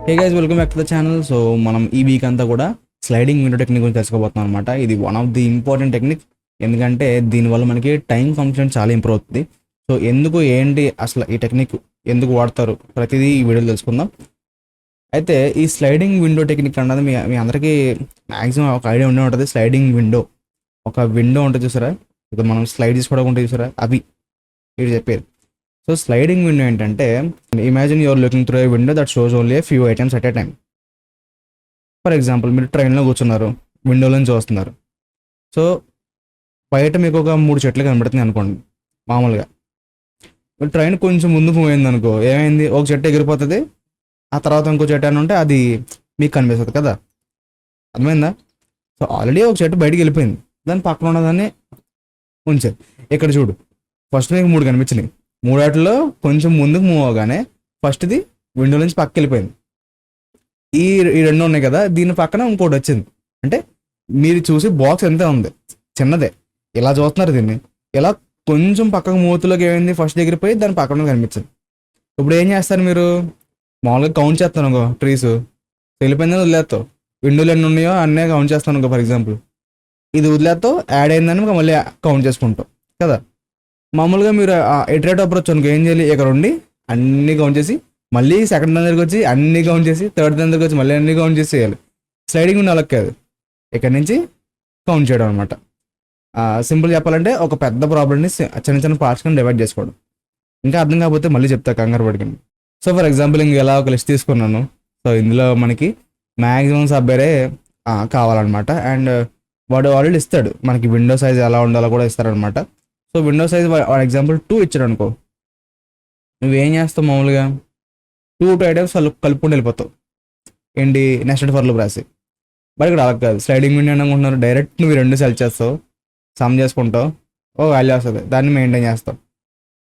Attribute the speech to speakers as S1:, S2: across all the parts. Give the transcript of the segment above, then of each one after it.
S1: Hey guys, welcome back to the channel. So మనం ఈ week అంతా కూడా స్లైడింగ్ విండో టెక్నిక్ గురించి తెలుసుకోబోతున్నాం అనమాట. ఇది one of the important technique. ఎందుకంటే దీనివల్ల మనకి టైం కాన్ఫిడెన్స్ చాలా ఇంప్రూవ్ అవుతుంది. సో ఎందుకు ఏంటి అసలు ఈ టెక్నిక్ ఎందుకు వాడతారు ప్రతిదీ ఈ వీడియోలో తెలుసుకుందాం. అయితే ఈ స్లైడింగ్ విండో టెక్నిక్ అన్నది మీ మీ అందరికీ మ్యాక్సిమం ఒక ఐడియా ఉండే ఉంటుంది. స్లైడింగ్ విండో, ఒక విండో ఉంటుంది చూసారా, ఇప్పుడు మనం స్లైడ్ చేసుకోవడం ఉంటుంది చూసారా, అవి ఇది చెప్పేది. సో స్లైడింగ్ విండో ఏంటంటే, imagine you're looking through a window that shows only a few items at a time. For example, మీరు ట్రైన్లో కూర్చున్నారు, విండోలోంచి చూస్తున్నారు. సో బయట మీకు ఒక 3 చెట్లు కనబడుతుంది అనుకోండి. మామూలుగా ట్రైన్ కొంచెం ముందుకు పోయింది అనుకో, ఏమైంది, ఒక చెట్టు ఎగిరిపోతుంది, ఆ తర్వాత ఇంకో చెట్టు అని ఉంటే అది మీకు కనిపిస్తుంది కదా. అర్థమైందా? సో ఆల్రెడీ ఒక చెట్టు బయటికి వెళ్ళిపోయింది, దాని పక్కన ఉన్నదాన్ని ఉంచారు. ఇక్కడ చూడు, ఫస్ట్ మీకు 3 కనిపించినాయి. 3 వాటిలో కొంచెం ముందుకు మూవ్ అవగానే ఫస్ట్ది విండో నుంచి పక్కకి వెళ్ళిపోయింది. ఈ ఈ 2 ఉన్నాయి కదా, దీని పక్కన ఇంకోటి వచ్చింది. అంటే మీరు చూసి బాక్స్ ఎంత ఉంది, చిన్నదే, ఇలా చూస్తున్నారు దీన్ని. ఇలా కొంచెం పక్కకు మూతులోకి ఏమైంది, ఫస్ట్ ఎగిరిపోయి దాని పక్కన కనిపించింది. ఇప్పుడు ఏం చేస్తారు మీరు? మామూలుగా కౌంట్ చేస్తాను అనుకో, ట్రీస్ వెళ్ళిపోయిందని వదిలేస్తావు. విండోలు ఎన్ని ఉన్నాయో అన్నీ కౌంట్ చేస్తాను అనుకో. ఫర్ ఎగ్జాంపుల్ ఇది వదిలేస్తావు, యాడ్ అయిందని మళ్ళీ కౌంట్ చేసుకుంటావు కదా. మామూలుగా మీరు ఇటరేట్ అప్రోచ్ అనుకో, ఏం చేయాలి, ఇక్కడ ఉండి అన్ని కౌంట్ చేసి మళ్ళీ సెకండ్ దాని దగ్గరికి వచ్చి అన్ని కౌంట్ చేసి థర్డ్ దాని దగ్గరికి వచ్చి మళ్ళీ అన్ని కౌంట్ చేసి చేయాలి. స్లైడింగ్ ఉన్న వాళ్ళకి కాదు, ఇక్కడ నుంచి కౌంట్ చేయడం అనమాట. సింపుల్ చెప్పాలంటే ఒక పెద్ద ప్రాబ్లమ్ని చిన్న చిన్న పార్ట్స్ కింద డివైడ్ చేసుకోవడం. ఇంకా అర్థం కాకపోతే మళ్ళీ చెప్తా, కంగారు పడుకుని. సో ఫర్ ఎగ్జాంపుల్ ఇంక ఎలా ఒక లిస్ట్ తీసుకున్నాను. సో ఇందులో మనకి మ్యాక్సిమం సబ్బేరే కావాలన్నమాట. అండ్ వాడు ఆల్రెడీ ఇస్తాడు మనకి విండో సైజ్ ఎలా ఉండాలో కూడా ఇస్తారనమాట. So window size for example 2 ఇచ్చాడు అనుకో, నువ్వేం చేస్తావు, మామూలుగా 2 ఐటమ్స్ కలుపుకుంటూ వెళ్ళిపోతావు. ఏంటి, నెక్స్ట్ ఫర్ లూప్ రాసి. బట్ ఇక్కడ అలా కాదు, స్లైడింగ్ విండో అనుకుంటున్నారు, డైరెక్ట్ నువ్వు 2 సెలెక్ట్ చేస్తావు, సమ్ చేసుకుంటావు, ఓ వాల్యూ వస్తుంది, దాన్ని మెయింటైన్ చేస్తావు.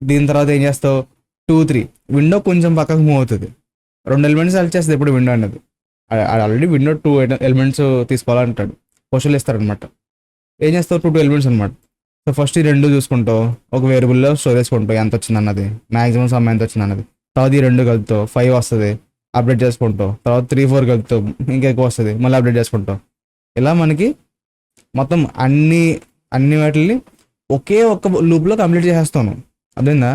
S1: దీని తర్వాత ఏం చేస్తావు, 2, 3 విండో కొంచెం పక్కకు మూవ్ అవుతుంది. 2 ఎలిమెంట్స్ సెలెక్ట్ చేస్తుంది ఇప్పుడు విండో అనేది. ఆల్రెడీ విండో 2 ఎలిమెంట్స్ తీసుకోవాలంటాడు, క్వశ్చన్లు ఇస్తారనమాట. ఏం చేస్తావు, 2 ఎలిమెంట్స్ అనమాట. సో ఫస్ట్ ఈ 2 చూసుకుంటావు, ఒక వేరియబుల్లో స్టోర్ చేసుకుంటావు ఎంత వచ్చింది అన్నది, మ్యాక్సిమం సమ్ ఎంత వచ్చింది అన్నది. తర్వాత ఈ 2 కలుపుతావు, 5 వస్తుంది, అప్డేట్ చేసుకుంటావు. తర్వాత 3, 4 కలుపుతావు, ఇంకా ఎక్కువ వస్తుంది, మళ్ళీ అప్డేట్ చేసుకుంటావు. ఇలా మనకి మొత్తం అన్ని వాటిని ఒకే ఒక్క లూప్లో కంప్లీట్ చేసేస్తాను. అదేందా,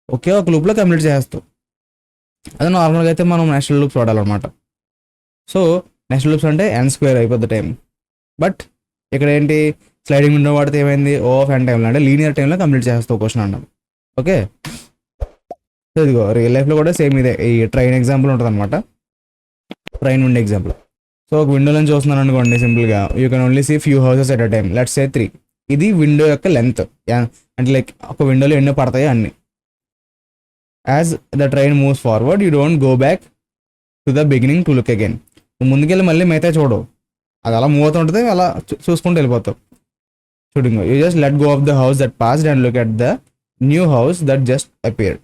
S1: ఒకే ఒక లూప్లో కంప్లీట్ చేసేస్తావు. అదే నార్మల్గా అయితే మనం నేషనల్ లూప్స్ వాడాలన్నమాట. సో నేషనల్ లూప్స్ అంటే n² అయిపోద్ది టైం. బట్ ఇక్కడ ఏంటి, స్లైడింగ్ విండో వాడితే ఏమైంది, ఓ ఎన్ టైంలో అంటే లీనియర్ టైంలో కంప్లీట్ చేస్తావు క్వశ్చన్ అన్నది. ఓకే, సో ఇదిగో రియల్ లైఫ్లో కూడా సేమ్ ఇదే. ఈ ట్రైన్ ఎగ్జాంపుల్ ఉంటుంది అనమాట, ట్రైన్ విండో ఎగ్జాంపుల్. సో ఒక విండో నుంచి చూస్తున్నాను అనుకోండి, సింపుల్గా you can only see few houses at a time, let's say 3. ఇది విండో యొక్క లెంత్, అంటే లైక్ ఒక విండోలో ఎన్నో పడతాయి అన్ని. As the train moves forward you don't go back to the beginning to look again. ముందుకెళ్ళి మళ్ళీ మిగతా చూడవు, అది అలా మూవ్ అవుతుంటుంది, అలా చూసుకుంటూ వెళ్ళిపోతావు. చూడండి, you just let go of the house that passed and look at the new house that just appeared.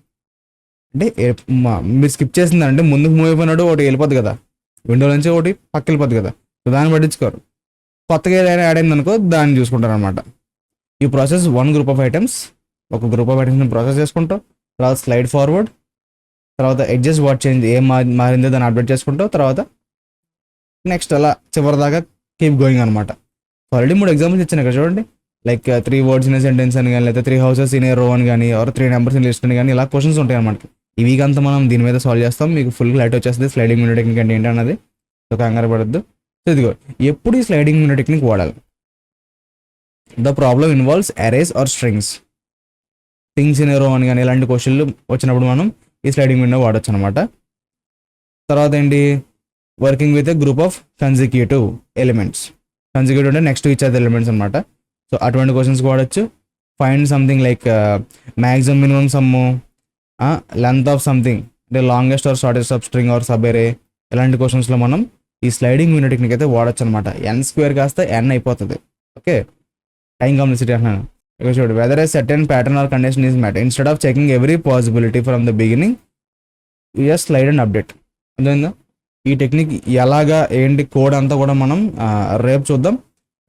S1: అంటే మీరు స్కిప్ చేసిందంటే ముందుకు మూవ్ అయిపోయినాడు ఒకటి వెళ్ళిపోద్ది కదా, విండో నుంచి ఒకటి పక్క వెళ్ళిపోద్ది కదా. సో దాన్ని పట్టించుకోరు, కొత్తగా ఏదైనా యాడ్ అయింది అనుకో దాన్ని చూసుకుంటారు అనమాట. ఈ ప్రాసెస్ 1 గ్రూప్ ఆఫ్ ఐటమ్స్, ఒక గ్రూప్ ఆఫ్ ఐటమ్స్ని ప్రాసెస్ చేసుకుంటావు. తర్వాత స్లైడ్ ఫార్వర్డ్, తర్వాత అడ్జస్ట్ వాట్ చేంజ్, ఏం మారిందో దాన్ని అప్డేట్ చేసుకుంటావు. తర్వాత నెక్స్ట్ అలా చివరి దాకా కీప్ గోయింగ్ అనమాట. ఆల్రెడీ 3 ఎగ్జాంపుల్స్ ఇచ్చాను ఇక్కడ చూడండి. లైక్ 3 words ఇన్ సెంటెన్స్ అని కానీ, లేదా 3 houses ఇన్ ఏ రో అని కానీ, ఆర్ 3 numbers ఇన్ లిస్ట్ అని కానీ, ఇలా క్వశ్చన్స్ ఉంటాయి అనమాట. ఈ వీక్ అంతా మనం దీని మీద సాల్వ్ చేస్తాం. మీకు ఫుల్ క్లారిటీ వచ్చేస్తుంది స్లైడింగ్ విండో టెక్నిక్ అంటే ఏంటన్నది. సో కంగారు పడద్దు. సో ఇదిగో, ఎప్పుడు ఈ స్లైడింగ్ విండో టెక్నిక్ వాడాలి? The problem involves arrays or strings, things in a row అని కానీ ఇలాంటి క్వశ్చన్లు వచ్చినప్పుడు మనం ఈ స్లైడింగ్ విండో వాడచ్చు అనమాట. తర్వాత ఏంటి, working with a group of consecutive elements. Consecutive అంటే నెక్స్ట్ ఈచ్ అదర్ ఎలిమెంట్స్ అనమాట. సో అటువంటి క్వశ్చన్స్ వాడచ్చు. Find something like maximum minimum sum, length of something అంటే longest or shortest of string or sub array, ఇలాంటి క్వశ్చన్స్లో మనం ఈ sliding window technique అయితే వాడచ్చు అనమాట. n² కాస్త n అయిపోతుంది. ఓకే, టైం కాంప్లెక్సిటీ అంటున్నాను. ఇక్కడ చూడు, whether a certain pattern or condition is met, instead of checking every possibility from the beginning you just slide and update. అర్థమైందా? ఈ టెక్నిక్ ఎలాగా ఏంటి కోడ్ అంతా కూడా మనం రేపు చూద్దాం.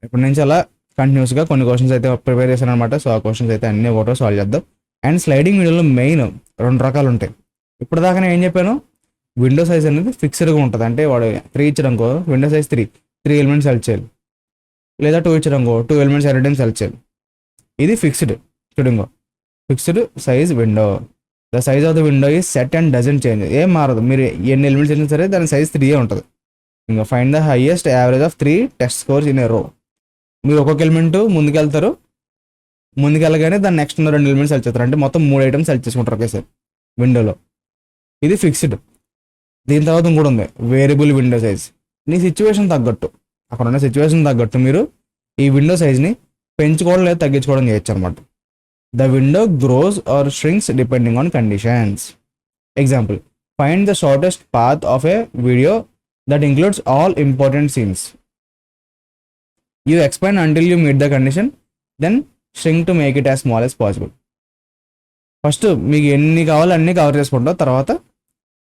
S1: ఇప్పటి నుంచి అలా కంటిన్యూస్గా కొన్ని క్వశ్చన్స్ అయితే ప్రిపేర్ చేశాను అనమాట. సో ఆ క్వశ్చన్స్ అయితే అన్ని ఒకటో సాల్వ్ చేద్దాం. అండ్ స్లైడింగ్ విండోలో మెయిన్ 2 రకాలు ఉంటాయి. ఇప్పుడు దాకా నేను ఏం చెప్పాను, విండో సైజ్ అనేది ఫిక్స్డ్గా ఉంటుంది. అంటే వాడు 3 ఇచ్చడంకో విండో సైజ్ 3 ఎలిమెంట్స్ సెలెక్ట్ చేయాలి, లేదా 2 ఇచ్చడంకో 2 ఎలిమెంట్స్ ఎట్ టైం సెలెక్ట్ చేయాలి. ఇది ఫిక్స్డ్. చూడంగో fixed size window. The size of the window is set and doesn't change. ఏం మారదు, మీరు ఎన్ని ఎలిమెంట్స్ అయినా సరే దాని సైజ్ 3 ఉంటుంది. ఇంకా find the highest average of 3 test scores in a రో. మీరు ఒక్కొక్క ఎలిమెంట్ ముందుకెళ్తారు, ముందుకెళ్ళగానే దాని నెక్స్ట్ ఉన్న 2 ఎలిమెంట్స్ సెలెక్ట్ చేస్తారు. అంటే మొత్తం 3 ఐటమ్స్ సెలెక్ట్ చేసుకుంటారు ఒకేసారి విండోలో. ఇది ఫిక్స్డ్. దీని తర్వాత ఇంకోటి ఉంది వేరియబుల్ విండో సైజ్. నీ సిచ్యువేషన్ తగ్గట్టు, అక్కడ ఉన్న సిచ్యువేషన్ తగ్గట్టు మీరు ఈ విండో సైజ్ని పెంచుకోవడం లేదా తగ్గించుకోవడం చేయొచ్చు అనమాట. The window grows or shrinks depending on conditions. Example, find the shortest path of a video that includes all important scenes. You expand until you meet the condition, then shrink to make it as small as possible. First మీకు ఎన్ని కావాలో అన్నీ cover చేసుకుంటాం, తర్వాత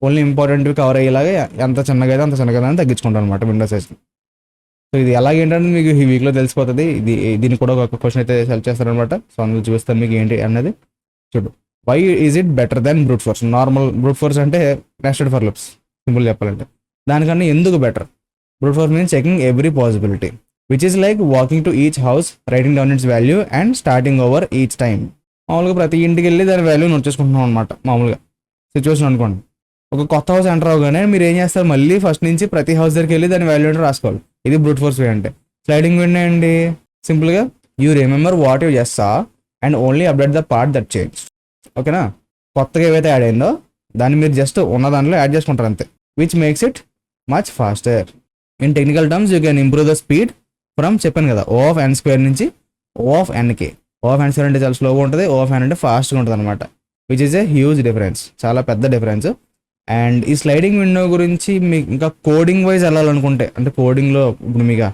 S1: only ఇంపార్టెంట్వి cover అయ్యేలాగా ఎంత చిన్నగా అయితే అంత చిన్నగా అని తగ్గించుకుంటాం అనమాట విండో సైజ్ని. సో ఇది ఎలాగేంటంటే మీకు ఈ వీక్లో తెలిసిపోతుంది. దీనికి కూడా ఒక క్వశ్చన్ అయితే సెలెక్ట్ చేస్తారనమాట. సో అందులో చూపిస్తాను మీకు ఏంటి అన్నది. చూడు, why is it better than brute force? Normal brute force అంటే నెస్టెడ్ ఫర్ లూప్స్, సింపుల్ చెప్పాలంటే. దానికన్నా ఎందుకు బెటర్? Brute force means checking every possibility, which is like walking to each house, writing down its value and starting over each time. మామూలుగా ప్రతి ఇంటికి వెళ్ళి దాని వాల్యూ నోట్ చేసుకుంటున్నాం అనమాట. మామూలుగా సిచ్యువేషన్ అనుకోండి, ఒక కొత్త హౌస్ ఎంటర్ అవగానే మీరు ఏం చేస్తారు, మళ్ళీ ఫస్ట్ నుంచి ప్రతి హౌస్ దగ్గరికి వెళ్ళి దాని వాల్యూ అంటే రాసుకోవాలి. ఇది బ్రూట్ ఫోర్స్ వే అంటే. స్లైడింగ్ విండో అండి, సింపుల్గా you remember what you just saw and only update the part that change. ఓకేనా? కొత్తగా ఏవైతే యాడ్ అయిందో దాన్ని మీరు జస్ట్ ఉన్న దాంట్లో యాడ్ చేసుకుంటారు అంతే, which makes it much faster. In technical terms you can improve the speed from, చెప్పాను కదా, O of n స్క్వేర్ నుంచి O of nకి. O of n స్క్వేర్ అంటే చాలా స్లోగా ఉంటుంది, O of n అంటే ఫాస్ట్గా ఉంటుంది అనమాట. Which is a huge difference, చాలా పెద్ద డిఫరెన్స్. అండ్ ఈ స్లైడింగ్ విండో గురించి మీకు ఇంకా కోడింగ్ వైజ్ వెళ్ళాలనుకుంటే, అంటే కోడింగ్లో ఇప్పుడు మీకు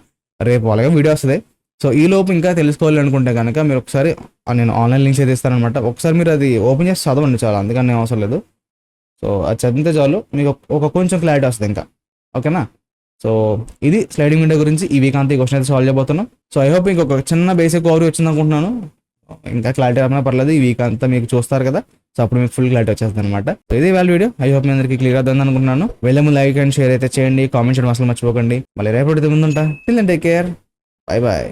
S1: రేపు అలాగే వీడియో వస్తుంది. సో ఈ లోపు ఇంకా తెలుసుకోవాలి అనుకుంటే కనుక మీరు ఒకసారి నేను ఆన్లైన్ లింక్స్ అయితే ఇస్తానమాట. ఒకసారి మీరు అది ఓపెన్ చేసి చదవండి చాలా, అందుకని అవసరం లేదు. సో అది చదివితే చాలు మీకు ఒక కొంచెం క్లారిటీ వస్తుంది ఇంకా. ఓకేనా? సో ఇది స్లైడింగ్ విండో గురించి ఈ వీక్ అంతా ఈ క్వశ్చన్ అయితే సాల్వ్ చేయబోతున్నాం. సో ఐ హోప్ ఇంకొక చిన్న బేసిక్ ఓవర్ వచ్చింది అనుకుంటున్నాను. ఇంకా క్లారిటీ రామన్నా పర్లేదు, ఈ వీక్ అంతా మీకు చూస్తారు కదా, సో అప్పుడు మీకు ఫుల్ క్లారిటీ వచ్చేస్తుంది అనమాట. సో ఇది వాళ్ళ వీడియో. ఐ హోప్ మీ అందరికీ క్లియర్ అవుతుంది అనుకుంటున్నాను. వెళ్ళే ముందు లైక్ అండ్ షేర్ అయితే చేయండి, కామెంట్ చేయడం అసలు మర్చిపోకండి. మళ్ళీ రేపటి ముందుంటా. Till then take care, bye bye.